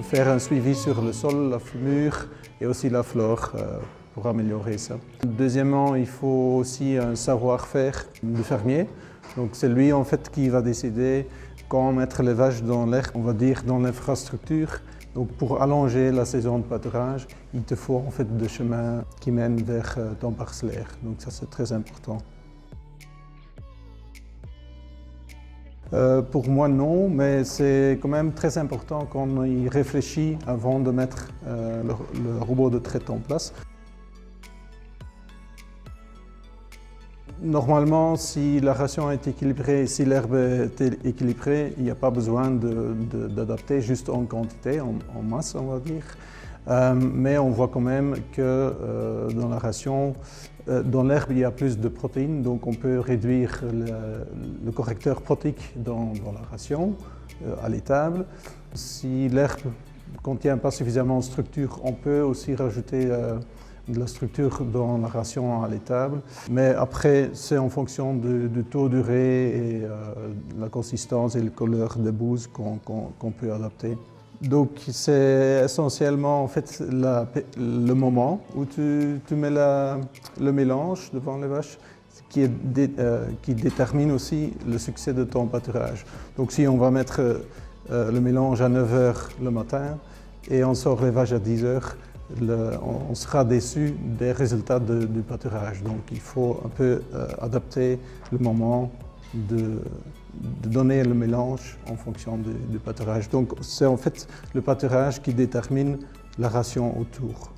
faire un suivi sur le sol, la mûre et aussi la flore pour améliorer ça. Deuxièmement, il faut aussi un savoir-faire de fermier. Donc c'est lui en fait qui va décider quand mettre les vaches dans l'air, on va dire dans l'infrastructure. Donc pour allonger la saison de pâturage, il te faut en fait des chemins qui mènent vers ton parcellaire. Donc ça c'est très important. Pour moi non, mais c'est quand même très important qu'on y réfléchit avant de mettre le robot de traite en place. Normalement, si la ration est équilibrée, si l'herbe est équilibrée, il n'y a pas besoin d'adapter juste en quantité, en masse on va dire. Mais on voit quand même que dans la ration, dans l'herbe il y a plus de protéines, donc on peut réduire le correcteur protéique dans la ration à l'étable. Si l'herbe ne contient pas suffisamment de structure, on peut aussi rajouter de la structure dans la ration à l'étable. Mais après, c'est en fonction du taux d'urée et la consistance et la couleur des bouses qu'on peut adapter. Donc c'est essentiellement en fait le moment où tu mets le mélange devant les vaches qui détermine aussi le succès de ton pâturage. Donc si on va mettre le mélange à 9 h le matin et on sort les vaches à 10 h, on sera déçu des résultats du pâturage. Donc il faut un peu adapter le moment de donner le mélange en fonction du pâturage. Donc c'est en fait le pâturage qui détermine la ration autour.